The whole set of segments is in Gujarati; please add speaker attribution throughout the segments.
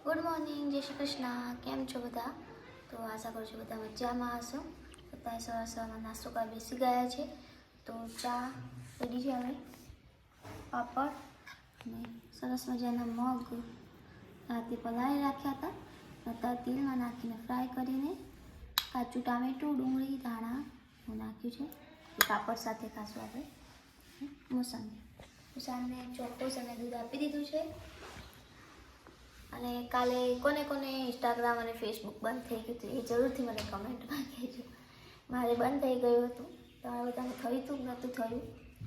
Speaker 1: ગુડ મોર્નિંગ, જય શ્રી કૃષ્ણ. કેમ છો બધા? તો આશા કરું છું બધા મજામાં હશો. અત્યારે સવારમાં નાસ્તો કરવા બેસી ગયા છે. તો ચા રેડી છે, હવે પાપડ અને સરસ મજાના મગ રાતે પલાળી રાખ્યા હતા. અત્યારે તેલમાં નાખીને ફ્રાય કરીને કાચું ટામેટું, ડુંગળી, ધાણા હું નાખ્યું છે. પાપડ સાથે ખાશું આપણે મોસંબી. મોસંબીને ચોક્કસ અને દૂધ આપી દીધું છે. અને કાલે કોને કોને ઇન્સ્ટાગ્રામ અને ફેસબુક બંધ થઈ ગયું હતું એ જરૂરથી મને કમેન્ટમાં કહેજો. મારે બંધ થઈ ગયું હતું, તમારે બધાને થયું હતું નહોતું થયું,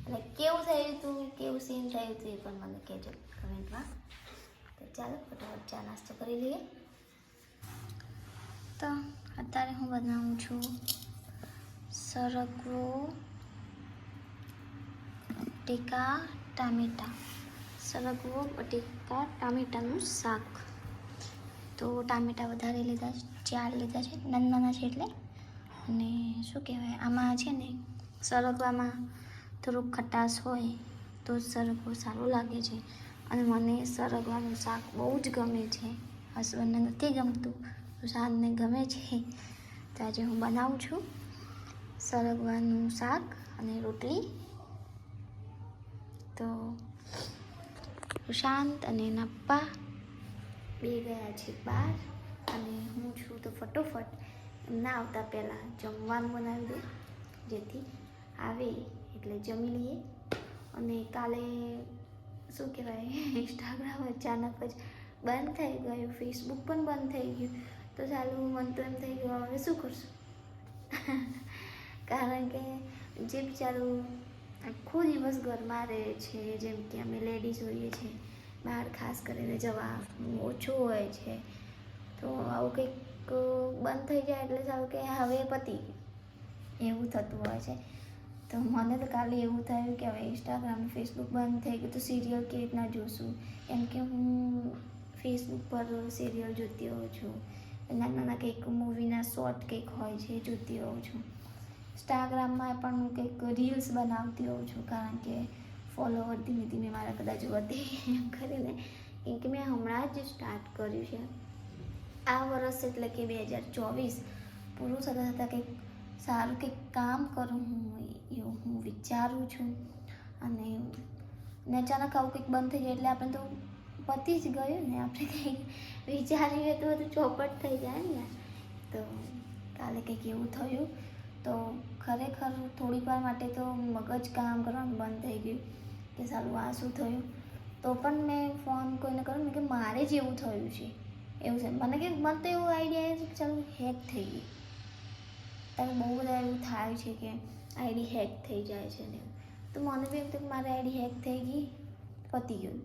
Speaker 1: અને કેવું થયું હતું, કેવું સીન થયું હતું એ પણ મને કહેજો કમેન્ટમાં. તો ચાલો ફટાફટ ચા નાસ્તો કરી લઈએ. તો અત્યારે હું બનાવું છું સરગવો બટેકા ટામેટાં. સરગવો બટેકા ટામેટાનું શાક. તો ટામેટાં વધારે લીધા છે, 4 લીધા છે, નાના છે એટલે. અને શું કહેવાય, આમાં છે ને સરગવામાં થોડુંક ખટાશ હોય તો સરગવો સારું લાગે છે. અને મને સરગવાનું શાક બહુ જ ગમે છે. હસબન્ડને નથી ગમતું, સુશાંતને ગમે છે. તો આજે હું બનાવું છું સરગવાનું શાક અને રોટલી. તો સુશાંત અને એના પપ્પા બે ગયા છે બહાર, અને હું છું તો ફટોફટ એમના આવતા પહેલાં જમવાનું બનાવી દઉં, જેથી આવે એટલે જમી લઈએ. અને કાલે શું કહેવાય, ઇન્સ્ટાગ્રામ અચાનક જ બંધ થઈ ગયું, ફેસબુક પણ બંધ થઈ ગયું. તો ચાલું મન તો એમ થઈ ગયું હવે શું કરશું. કારણ કે જે બિચારું આખો દિવસ ઘરમાં રહે છે, જેમ કે અમે લેડીઝ હોઈએ છીએ, બહાર ખાસ કરીને જવાનું ઓછું હોય છે. તો આવું કંઈક બંધ થઈ જાય એટલે સારું કે હવે પતી એવું થતું હોય છે. તો મને તો કાલે એવું થયું કે હવે ઇન્સ્ટાગ્રામ ફેસબુક બંધ થઈ ગયું તો સિરિયલ કેવી રીતના જોશું. કેમ કે હું ફેસબુક પર સિરિયલ જોતી હોઉં છું, નાના નાના કંઈક મૂવીના શોર્ટ કંઈક હોય છે એ જોતી હોઉં છું. ઇન્સ્ટાગ્રામમાં પણ હું કંઈક રીલ્સ બનાવતી હોઉં છું, કારણ કે ફોલોવર ધીમે ધીમે મારા કદાચ વધે એમ કરીને. કેમ કે મેં હમણાં જ સ્ટાર્ટ કર્યું છે આ વર્ષ, એટલે કે 2024 પૂરું થતાં થતાં કંઈક સારું કંઈક કામ કરું એવું હું વિચારું છું. અને અચાનક આવું કંઈક બંધ થઈ જાય એટલે આપણે તો પતી જ ગયું ને, આપણે કંઈક વિચારીએ તો બધું ચોપટ થઈ જાય ને. તો કાલે કંઈક એવું થયું, તો ખરેખર થોડીક વાર માટે તો મગજ કામ કરવાનું બંધ થઈ ગયું કે સારું આ શું થયું. તો પણ મેં ફોન કોઈને કર્યો ને કે મારે જ એવું થયું છે એવું છે. મને તો એવો આઈડિયા છે કે ચાલો હેક થઈ ગઈ. તમે બહુ બધા એવું થાય છે કે આઈડી હેક થઈ જાય છે ને, તો મને બી એમ તો મારી આઈડી હેક થઈ ગઈ, પતી ગયું.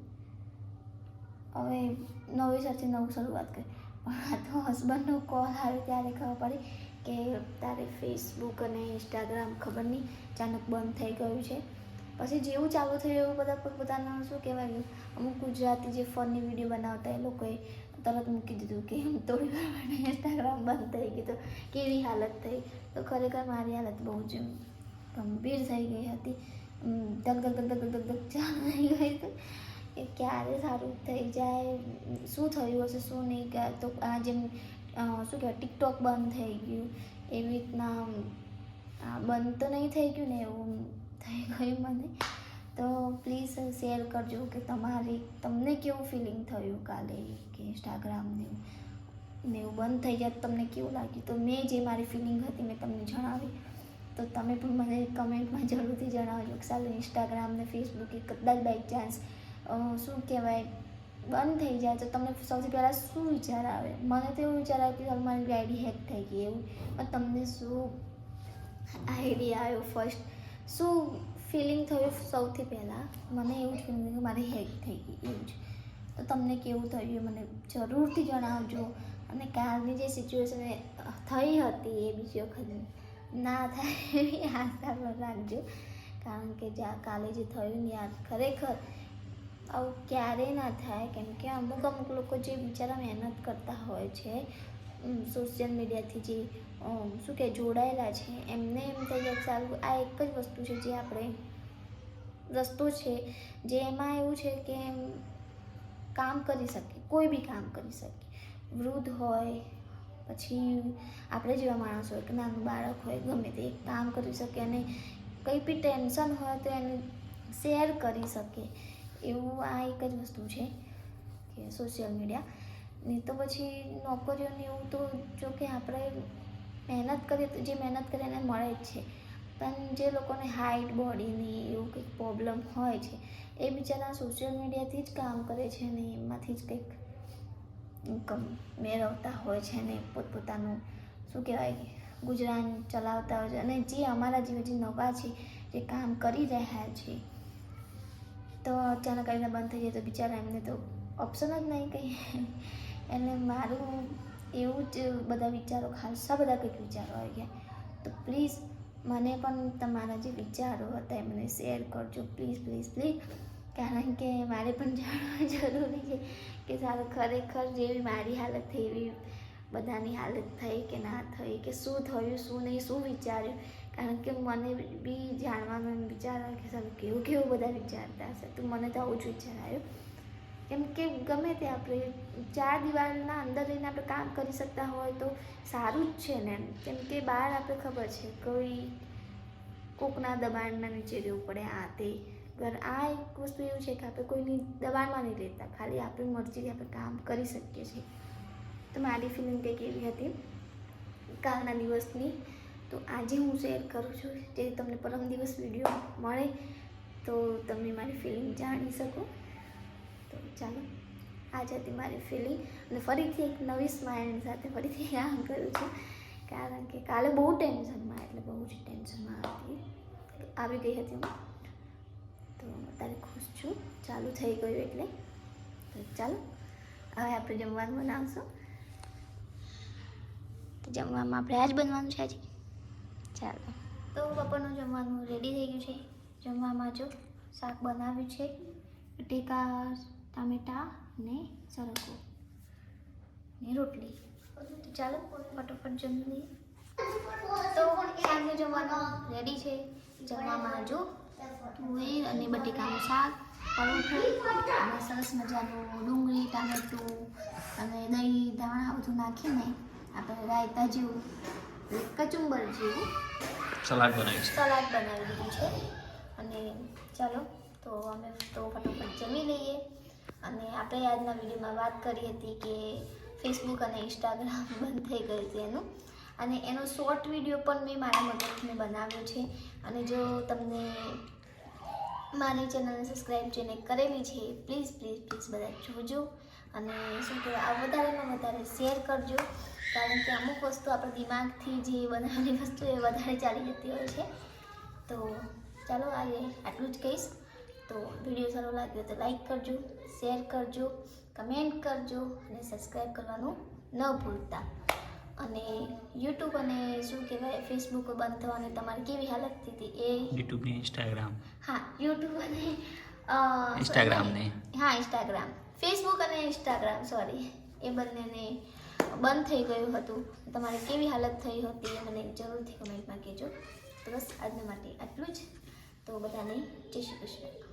Speaker 1: હવે નવી સરથી નવું શરૂઆત કરી. પણ આ તો હસબન્ડનો કોલ આવ્યો ત્યારે ખબર પડી કે તારે ફેસબુક અને ઇન્સ્ટાગ્રામ ખબર નહીં અચાનક બંધ થઈ ગયું છે. પછી જેવું ચાલુ થયું એવું બધા પોતાના શું કહેવાય, અમુક ગુજરાતી જે ફની વિડીયો બનાવતા એ લોકોએ તરત મૂકી દીધું કે થોડી વાર માટે ઇન્સ્ટાગ્રામ બંધ થઈ ગયું. તો કેવી હાલત થઈ, તો ખરેખર મારી હાલત બહુ જ ગંભીર થઈ ગઈ હતી. ધક ધક ધક ધક ધક ધક ચાલુ થઈ ગઈ હતી કે ક્યારે સારું થઈ જાય, શું થયું હશે શું નહીં. તો આ જેમ શું કહેવાય ટિકટોક બંધ થઈ ગયું એવી રીતના બંધ તો નહીં થઈ ગયું ને, એવું થઈ ગયું મને. તો પ્લીઝ શેર કરજો કે તમને કેવું ફિલિંગ થયું કાલે, કે ઇન્સ્ટાગ્રામને એવું બંધ થઈ જાય તમને કેવું લાગ્યું. તો મેં જે મારી ફિલિંગ હતી મેં તમને જણાવી, તો તમે પણ મને કમેન્ટમાં જરૂરથી જણાવજો કે સારું ઇન્સ્ટાગ્રામ ને ફેસબુક એ કદાચ બાય ચાન્સ શું કહેવાય બંધ થઈ જાય તો તમને સૌથી પહેલાં શું વિચાર આવે. મને તો એવું વિચાર આવે કે મારી આઈડી હેક થઈ ગઈ એવું. પણ તમને શું આઈડિયા આવ્યો ફર્સ્ટ, શું ફિલિંગ થયું સૌથી પહેલાં? મને એવું જ ફિલિંગ કે મારી હેક થઈ ગઈ એવું જ. તો તમને કેવું થયું મને જરૂરથી જણાવજો. અને કાલની જે સિચ્યુએશન થઈ હતી એ બીજી વખત ના થાય એવી આશા પણ રાખજો. કારણ કે કાલે જે થયું ને યાર, ખરેખર આવું ક્યારેય ના થાય. કેમ કે અમુક લોકો જે બિચારા મહેનત કરતા હોય છે સોશિયલ મીડિયાથી, જે શું કહે જોડાયેલા છે, એમને એમ થઈ જાય સારું આ એક જ વસ્તુ છે જે આપણે રસ્તો છે જે એમાં એવું છે કે કામ કરી શકીએ, કોઈ બી કામ કરી શકીએ. વૃદ્ધ હોય, પછી આપણે જેવા માણસ હોય કે નાનું બાળક હોય, ગમે તે એક કામ કરી શકે અને કંઈ બી ટેન્શન હોય તો એને શેર કરી શકે. એવું આ એક જ વસ્તુ છે કે સોશિયલ મીડિયા. નહીં તો પછી નોકરીઓને એવું તો જો કે આપણે મહેનત કરીએ તો જે મહેનત કરે એને મળે જ છે, પણ જે લોકોને હાઇટ બોડીની એવું કંઈક પ્રોબ્લેમ હોય છે એ બિચારા સોશિયલ મીડિયાથી જ કામ કરે છે ને એમાંથી જ કંઈક ઇન્કમ મેળવતા હોય છે ને પોતપોતાનું શું કહેવાય ગુજરાન ચલાવતા હોય છે. અને જે અમારા જેવા જે નવા છે જે કામ કરી રહ્યા છે તો અચાનક આવીને બંધ થઈ જાય તો બિચારા એમને તો ઓપ્શન જ નહીં કંઈ. એટલે મારું એવું જ બધા વિચારો, ખાસા બધા કંઈક વિચારો આવી ગયા. તો પ્લીઝ મને પણ તમારા જે વિચારો હતા એમને શેર કરજો પ્લીઝ પ્લીઝ પ્લીઝ, કારણ કે મારે પણ જાણવા જરૂરી છે કે સારું ખરેખર જેવી મારી હાલત થઈ એવી બધાની હાલત થઈ કે ના થઈ, કે શું થયું શું નહીં, શું વિચાર્યું. કારણ કે મને બી જાણવાનું વિચાર આવે કે સારું કેવું કેવું બધા વિચારતા હશે. તો મને તો આવું જ વિચાર આવ્યો, કેમ કે ગમે તે આપણે 4 દિવાલના અંદર રહીને આપણે કામ કરી શકતા હોય તો સારું જ છે ને. કેમ કે બહાર આપણે ખબર છે કોઈ કોકના દબાણના નીચે રહેવું પડે, આ તે આ એક વસ્તુ એવું છે કે આપણે કોઈની દબાણમાં નહીં રહેતા, ખાલી આપણી મરજીથી આપણે કામ કરી શકીએ છીએ. તો મારી ફિલિંગ કંઈક એવી હતી કાલના દિવસની. તો આજે હું શેર કરું છું, જે તમને પરમ દિવસ વિડીયો મળે તો તમે મારી ફિલિંગ જાણી શકો. તો ચાલો, આજ હતી મારી ફિલિંગ અને ફરીથી એક નવી સ્માઇલ સાથે ફરીથી કામ કરું છું, કારણ કે કાલે બહુ ટેન્શનમાં, એટલે બહુ જ ટેન્શનમાં આવી ગઈ હતી હું. તો અત્યારે ખુશ છું, ચાલુ થઈ ગયું એટલે. તો ચાલો હવે આપણે જમવાનું બનાવશું. તો જમવામાં આપણે આજ બનવાનું છે આજે. ચાલો, તો બપોરનું જમવાનું રેડી થઈ ગયું છે. જમવામાં જો શાક બનાવ્યું છે, બટેકા ટામેટા ને સરગવો ને રોટલી. તો ચાલો ફટોફટ જમી લઈએ. તો સાંજનું જમવાનું રેડી છે. જમવામાં જો તુવેર અને બટેકાનું શાક, પરોઠું અને સરસ મજાનું ડુંગળી ટામેટું અને દહીં ધાણા બધું નાખીને આપણે રાયતા જેવું કચુંબર જેવું સલાડ બનાવી દીધું છે. અને ચાલો તો અમે તો ફટોફટ જમી લઈએ. અને આપણે આજના વિડીયોમાં વાત કરી હતી કે ફેસબુક અને ઇન્સ્ટાગ્રામ બંધ થઈ ગયું છે એનું, અને એનો શોર્ટ વિડીયો પણ મેં મારા મદદથી બનાવ્યો છે. અને જો તમને મારી ચેનલને સબસ્ક્રાઈબ જેને કરેલી છે પ્લીઝ પ્લીઝ પ્લીઝ બધા જોજો અને શું કહેવાય આ વધારેમાં વધારે શેર કરજો, કારણ કે અમુક વસ્તુ આપણા દિમાગથી જે બનાવેલી વસ્તુ એ વધારે ચાલી જતી હોય છે. તો ચાલો આજે આટલું જ કહીશ. તો વિડીયો સારો લાગ્યો તો લાઈક કરજો, શેર કરજો, કમેન્ટ કરજો અને સબસ્ક્રાઈબ કરવાનું ન ભૂલતા. અને યુટ્યુબ અને શું કહેવાય ફેસબુક બંધ થવાની તમારી કેવી હાલત હતી એ
Speaker 2: યુટ્યુબ ને ઇન્સ્ટાગ્રામ,
Speaker 1: હા યુટ્યુબ અને
Speaker 2: ઇન્સ્ટાગ્રામ ને
Speaker 1: હા ઇન્સ્ટાગ્રામ, ફેસબુક અને ઇન્સ્ટાગ્રામ સોરી એ બંનેને બંધ થઈ ગયું હતું. તમારે કેવી હાલત થઈ હતી એ મને જરૂરથી કમેન્ટમાં કહેજો. તો બસ આજના માટે આટલું જ. તો બધાને જય શ્રી કૃષ્ણ.